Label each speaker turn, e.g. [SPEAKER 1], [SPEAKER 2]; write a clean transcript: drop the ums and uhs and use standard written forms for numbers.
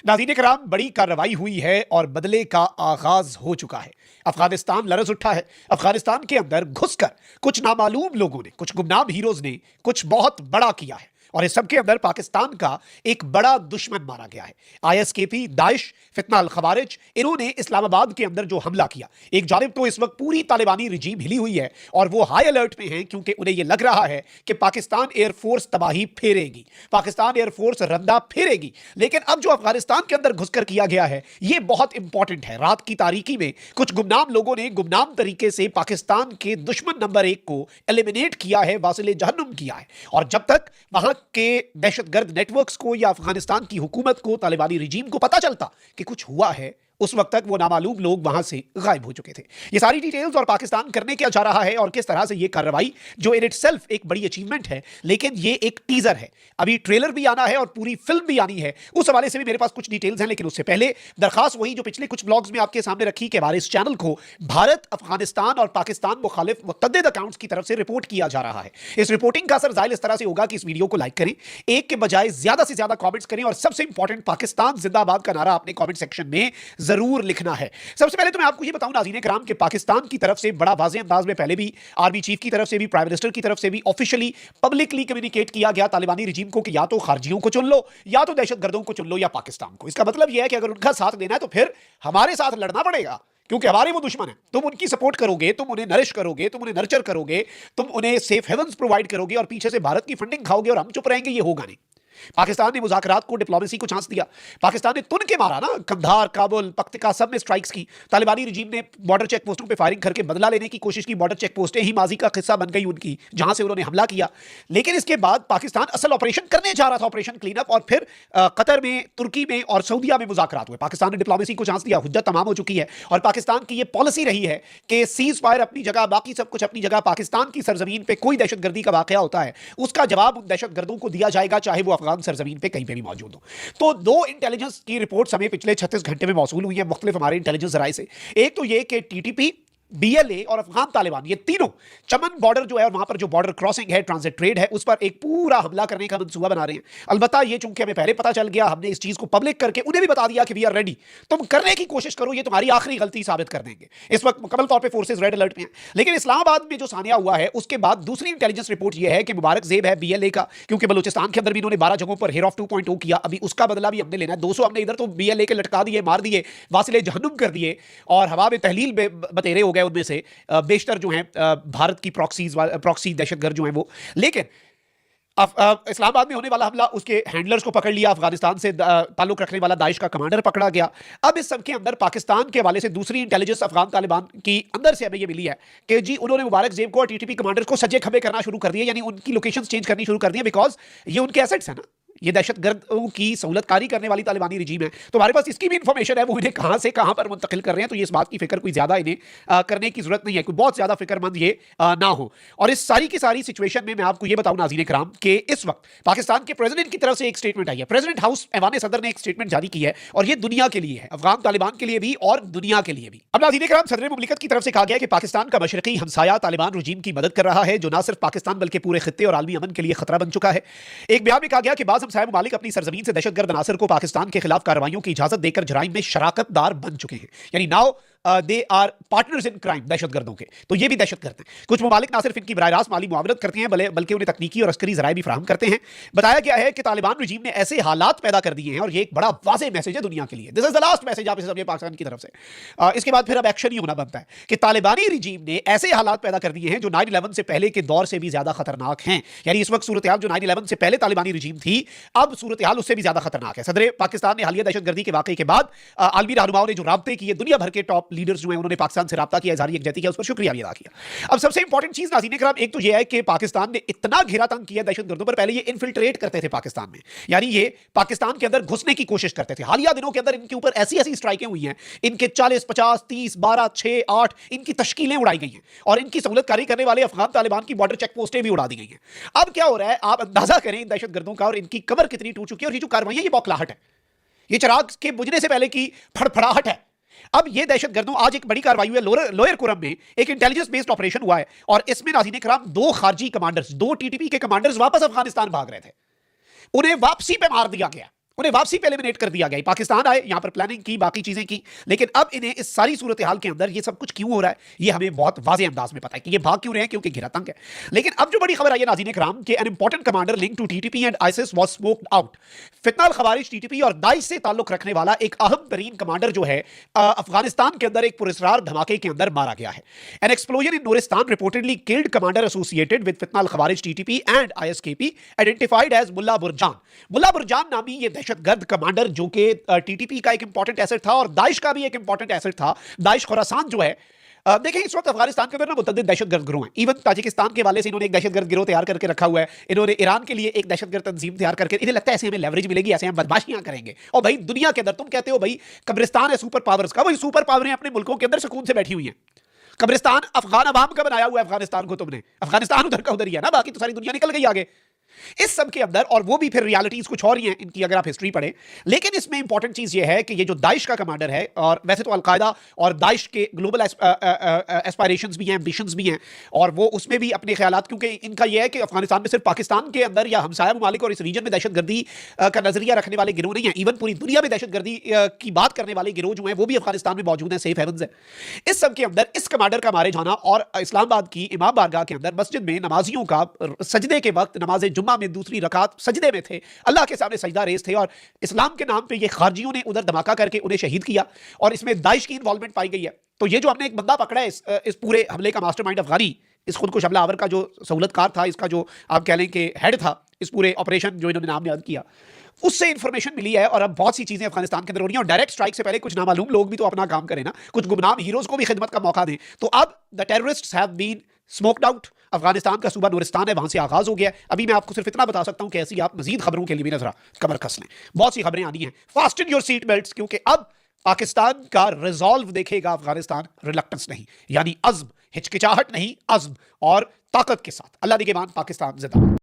[SPEAKER 1] नाज़रीन कराम, बड़ी कार्रवाई हुई है और बदले का आगाज हो चुका है। अफगानिस्तान लरज़ उठा है। अफगानिस्तान के अंदर घुसकर कुछ नामालूम लोगों ने, कुछ गुमनाम हीरोज ने कुछ बहुत बड़ा किया है और इस सबके अंदर पाकिस्तान का एक बड़ा दुश्मन मारा गया है। आईएसकेपी, दाइश, फितना अल खवारिज, इन्होंने इस्लामाबाद के अंदर जो हमला किया, एक जानिब तो इस वक्त पूरी तालिबानी रिजीम हिली हुई है और वो हाई अलर्ट में है क्योंकि उन्हें यह लग रहा है कि पाकिस्तान एयरफोर्स तबाही फेरेगी, पाकिस्तान एयरफोर्स रंदा फेरेगी। लेकिन अब जो अफगानिस्तान के अंदर घुसकर किया गया है यह बहुत इंपॉर्टेंट है। रात की तारीकी में कुछ गुमनाम लोगों ने गुमनाम तरीके से पाकिस्तान के दुश्मन नंबर 1 को एलिमिनेट किया है, वासिले जहन्नुम किया है। और जब तक वहां के दहशतगर्द नेटवर्क्स को या अफगानिस्तान की हुकूमत को, तालिबानी रिजीम को पता चलता कि कुछ हुआ है, उस वक्त तक वो नामालूम लोग वहां से गायब हो चुके थे। ये सारी डिटेल्स और पाकिस्तान करने क्या चाह रहा है और किस तरह से ये कार्रवाई, जो इन इटसेल्फ एक बड़ी अचीवमेंट है, लेकिन ये एक टीजर है, अभी ट्रेलर भी आना है और पूरी फिल्म भी आनी है, उस हवाले से भी मेरे पास कुछ डिटेल्स हैं। लेकिन उससे पहले दरखास्त वही जो पिछले कुछ ब्लॉग्स में आपके सामने रखी कि हमारे इस चैनल को भारत, अफगानिस्तान और पाकिस्तान मुखालिफ मुतअद्दिद अकाउंट्स की तरफ से रिपोर्ट किया जा रहा है। इस रिपोर्टिंग का असर जाहिर इस तरह से होगा कि इस वीडियो को लाइक करें, एक के बजाय ज्यादा से ज्यादा कॉमेंट्स करें और सबसे इंपॉर्टेंट, पाकिस्तान जिंदाबाद का नारा अपने कॉमेंट सेक्शन में जरूर लिखना है। सबसे पहले तो मैं आपको ये बताऊं नाज़रीन कराम कि पाकिस्तान की तरफ से बड़ा वाज़ेह अंदाज में पहले भी आर्मी चीफ की तरफ से भी, प्राइम मिनिस्टर की तरफ से भी ऑफिशियली पब्लिकली कम्युनिकेट किया गया तालिबानी रिजीम को कि या तो खारजियों को चुन लो, या तो दहशतगर्दों को चुन लो, या पाकिस्तान को। इसका मतलब यह है कि अगर उनका साथ देना है तो फिर हमारे साथ लड़ना पड़ेगा, क्योंकि हमारे वो दुश्मन है। तुम उनकी सपोर्ट करोगे, तुम उन्हें नरिश करोगे, तुम उन्हें नर्चर करोगे, तुम उन्हें सेफ हेवंस प्रोवाइड करोगे और पीछे से भारत की फंडिंग खाओगे और हम चुप रहेंगे, ये होगा नहीं। पाकिस्तान ने मुज़ाकरात को, डिप्लोमेसी को चांस दिया। पाकिस्तान ने तुन के मारा ना, कंधार, काबुल, पख्तिका सब में स्ट्राइक्स की। तालिबानी रिजीम ने बॉर्डर चेक पोस्टों पे फायरिंग करके बदला लेने की कोशिश की। बॉर्डर चेक पोस्टें ही माजी का किस्सा बन गई उनकी, जहां से उन्होंने हमला किया। लेकिन इसके बाद पाकिस्तान असल ऑपरेशन करने जा रहा था, ऑपरेशन क्लीन अप, और फिर कतर में, तुर्की में और सऊदिया में मुज़ाकरात हुए। पाकिस्तान ने डिप्लोमेसी को चांस दिया, हुज्जत तमाम हो चुकी है और पाकिस्तान की यह पॉलिसी रही है कि सीज फायर अपनी जगह, बाकी सब कुछ अपनी जगह। पाकिस्तान की सरजमीन पे कोई दहशतगर्दी का वाकया होता है, उसका जवाब उन दहशतगर्दों को दिया जाएगा, चाहे वो अफगान सरजमीन पे कहीं पे भी मौजूद हो। तो दो इंटेलिजेंस की रिपोर्ट्स हमें पिछले 36 घंटे में मौसूल हुई है मुख्तलिफ हमारे इंटेलिजेंस जराए से। एक तो ये कि टीटीपी, बीएलए और अफगान तालिबान, ये तीनों चमन बॉर्डर जो है और वहां पर जो बॉर्डर क्रॉसिंग है, ट्रांजिट ट्रेड है, उस पर एक पूरा हमला करने का मंसूबा बना रहे हैं। अलबत्ता ये चूंकि हमें पहले पता चल गया, हमने इस चीज को पब्लिक करके उन्हें भी बता दिया कि वी आर रेडी, तुम करने की कोशिश करो, ये तुम्हारी आखिरी गलती साबित कर देंगे। इस वक्त मुकम्मल तौर पर फोर्सेज रेड अलर्ट में है। लेकिन इस्लामाबाद में जो सानिया हुआ है, उसके बाद दूसरी इंटेलिजेंस रिपोर्ट यह है कि मुबारक जेब है बीएलए का, क्योंकि बलूचिस्तान के अंदर भी इन्होंने 12 जगहों पर हेर ऑफ 2.0 किया। अभी उसका बदला भी हमने लेना है। 200 हमने इधर तो बीएलए के लटका दिए, मार दिए, वासिले जहन्नुम कर दिए और हवा में तहलील बतेरे हो गए उनमें से बेशतर जो हैं भारत की प्रॉक्सी दहशतगर्द जो हैं वो। लेकिन इस्लामाबाद में होने वाला हमला, उसके हैंडलर्स को पकड़ लिया, अफगानिस्तान से ताल्लुक रखने वाला दाइश का कमांडर पकड़ा गया। अब इस सब के अंदर पाकिस्तान के हवाले से दूसरी इंटेलिजेंस अफगान तालिबान की अंदर से हमें यह मिली है कि जी उन्होंने मुबारक जेब को और टीटीपी कमांडर्स को सजे खबे करना शुरू कर दिया, यानी उनकी लोकेशंस चेंज करनी शुरू कर दी, बिकॉज ये उनके एसेट्स हैं ना, ये दहशतगर्दों की सहूलतकारी करने वाली तालिबानी रिजीम है। तो हमारे पास इसकी भी इंफॉर्मेशन है, वो इन्हें कहां से कहां पर मुंतकिल कर रहे हैं। तो ये इस बात की फिक्र कोई ज्यादा इन्हें करने की जरूरत नहीं है, कोई बहुत ज्यादा फिक्रमंद ये ना हो। और इस सारी की सारी सिचुएशन में मैं आपको ये बताऊं नाज़रीन कराम कि इस वक्त पाकिस्तान के प्रेसिडेंट की तरफ से एक स्टेटमेंट आई है। प्रेसिडेंट हाउस ऐवान सदर ने एक स्टेटमेंट जारी की है और ये दुनिया के लिए है, अफगान तालिबान के लिए भी और दुनिया के लिए भी। अब नाज़रीन कराम, सदर मुमलिकत की तरफ से कहा गया कि पाकिस्तान का मशरकी हमसाया तालिबान रिजीम की मदद कर रहा है, जो ना सिर्फ पाकिस्तान बल्कि पूरे खित्ते और आलमी अमन के लिए खतरा बन चुका है। एक बयान में कहा गया कि बाज़ हमसाया ममालिक अपनी सरजमीन से दहशतगर्द अनासर को पाकिस्तान के खिलाफ कार्रवाइयों की इजाजत देकर जराइम में शराकतदार बन चुके हैं, यानी now they are partners in crime, दहशतगर्दों के। तो ये भी दहशतगर्द हैं। कुछ ममालिक ना सिर्फ इनकी बराह रास्त माली मुआवनत करते हैं बल्कि उन्हें तकनीकी और अस्करी जराए भी फराहम करते हैं। बताया गया है कि तालिबान रिजीम ने ऐसे हालात पैदा कर दिए हैं, और ये एक बड़ा वाज़ेह मैसेज है दुनिया के लिए, this is the last message आप इसे समझिए पाकिस्तान की तरफ से। इसके बाद फिर अब एक्शन ही होना बनता है कि तालिबानी रिजीम ने ऐसे हालात पैदा कर दिए हैं जो 9/11 से पहले के दौर से भी ज्यादा खतरनाक हैं। यानी इस वक्त सूरत हाल जो 9/11 से पहले तालिबानी रिजीम थी, अब सूरत हाल उससे भी ज्यादा खतरनाक है। सदर पाकिस्तान ने हालिया दहशतगर्दी के वाकये के बाद आलमी रहनुमाओं ने जो राब्ते किए, दुनिया भर के टॉप लीडर्स जो हैं उन्होंने पाकिस्तान से राब्ता किया, इज़हार यकजहती किया, उस पर शुक्रिया भी अदा किया। अब सबसे इंपॉर्टेंट चीज नाज़रीन कराम एक तो यह है कि पाकिस्तान ने इतना घेरा तंग किया दहशतगर्दों पर, पहले ये इन्फिल्ट्रेट करते थे पाकिस्तान में, यानी ये पाकिस्तान के अंदर घुसने की कोशिश करते थे। हालिया दिनों के अंदर इनके ऊपर ऐसी ऐसी स्ट्राइकें हुई हैं, इनके 40, 50, 30, 12, 6, 8 इनकी तश्कीलें उड़ाई गई हैं और इनकी सहूलतकारी करने वाले अफगान तालिबान की बॉर्डर चेक पोस्टें भी उड़ा दी गई हैं। अब क्या हो रहा है, आप अंदाजा करें इन दहशतगर्दों का, और इनकी कमर कितनी टूट चुकी है। और ये जो कार्रवाई है, ये बौखलाहट है, ये चिराग के बुझने से पहले की फड़फड़ाहट है। अब ये दहशतगर्दों, आज एक बड़ी कार्रवाई हुई है लोअर कुरम में, एक इंटेलिजेंस बेस्ड ऑपरेशन हुआ है और इसमें नाज़रीन कराम 2 खारजी कमांडर्स, 2 टीटीपी के कमांडर्स वापस अफगानिस्तान भाग रहे थे, उन्हें वापसी पे मार दिया गया। उन्हें वापसी पे एलिमिनेट कर दिया गया। पाकिस्तान आए, यहां पर प्लानिंग की, बाकी चीजें की, लेकिन अब इन्हें इस सारी सूरत हाल के अंदर ये सब कुछ क्यों हो रहा है, ये हमें बहुत वाज़ेह अंदाज में पता है कि ये भाग क्यों रहे हैं, क्योंकि घेरा तंग है। लेकिन अब जो बड़ी खबर आई है नाज़रीन इकराम के, an important commander link to TTP and ISIS was smoked out. फितना अल खवारिज, टीटीपी और दाइश से ताल्लुक रखने वाला एक अहम तरीन कमांडर जो है अफगानिस्तान के अंदर एक पुरस्कार धमाके के अंदर मारा गया है। An explosion in Nuristan reportedly killed commander associated with फितना अल खवारिज TTP and ISKP identified as Mulla Burjan. Mulla Burjan नामी ये दहशतगर्द कमांडर जो कि टीटीपी का एक इंपॉर्टेंट एसेट था और दाइश का भी एक इंपॉर्टेंट एसेट था। दाइश खुरासान जो है, देखें इस वक्त अफगानिस्तान के अंदर ना मुतअद्दिद दहशतगर्द गिरोह हैं। इवन ताजिकिस्तान के वाले से इन्होंने एक दहशतगर्द गिरोह तैयार करके रखा हुआ है। इन्होंने ईरान के लिए एक दहशतगर्द तंजीम तैयार करके, इन्हें लगता है ऐसे हमें लेवरेज मिलेगी, ऐसे हम बदमाशियां करेंगे। और भाई दुनिया के अंदर तुम कहते हो भाई कब्रिस्तान है सुपर पावर्स का, वही सुपर पावरें अपने मुल्कों के अंदर सुकून से बैठी हुई हैं। कब्रिस्तान अफगान अवाम का बनाया हुआ है अफगानिस्तान को तुमने। अफगानिस्तान उधर का उधर ही है ना, बाकी तो सारी दुनिया निकल गई आगे इस सब के अंदर। और वो भी फिर रियलिटीज कुछ और ही हैं इनकी, अगर आप हिस्ट्री पढ़ें। लेकिन इसमें इंपॉर्टेंट चीज ये है कि ये जो दाइश का कमांडर है, और वैसे तो अलकायदा और दाइश के ग्लोबल एस्पायरेशंस भी हैं, एम्बिशंस भी हैं, और वो उसमें भी अपने ख्यालात, क्योंकि इनका ये है कि अफगानिस्तान में सिर्फ पाकिस्तान के अंदर या हमसाया ममालिक और इस रीजन में दहशतगर्दी का नजरिया रखने वाले गिरोह नहीं है। इवन पूरी दुनिया में दहशतगर्दी की बात करने वाले गिरोह जो हैं वो भी अफगानिस्तान में मौजूद हैं, सेफ हेवन्स है। इस सब के अंदर इस कमांडर का मारे जाना, और इस्लामाबाद की इमाम बारगाह के अंदर मस्जिद में नमाजियों का सजदे के वक्त, नमाज जुम्मा में दूसरी रकात सजदे में थे, अल्लाह के सामने सजदा रेज थे, और इस्लाम के नाम पे ये खारजियों ने उधर धमाका करके उन्हें शहीद किया, और इसमें दाइश की इन्वॉल्वमेंट पाई गई है। तो ये जो हमने एक बंदा पकड़ा है इस पूरे हमले का मास्टरमाइंड अफगानी, इस खुदकुश हमलावर का जो सहूलतकार था, इसका जो आप कह लें कि हेड था इस पूरे ऑपरेशन जो इन्होंने नाम याद किया, उससे इंफॉर्मेशन मिली है। और अब बहुत सी चीजें अफगानिस्तान के अंदर हो रही हैं, और डायरेक्ट स्ट्राइक से पहले कुछ नामालूम लोग भी तो अपना काम करें ना, कुछ गुमनाम हीरोज को भी खिदमत का मौका दें। तो अब the terrorists have been smoked out. Afghanistan का सूबा नूरिस्तान है, वहां से आगाज हो गया है। अभी मैं आपको सिर्फ इतना बता सकता हूं कि ऐसी आप मजीद खबरों के लिए भी नजर कमर कस लें, बहुत सी खबरें आनी हैं। फास्टन योर सीट बेल्ट्स, क्योंकि अब पाकिस्तान का रिजॉल्व देखेगा अफगानिस्तान, रिलक्टेंस नहीं, यानी अज़्म, हिचकिचाहट नहीं, अज़्म और ताकत के साथ। अल्लाह निगहबान, पाकिस्तान जिंदाबाद।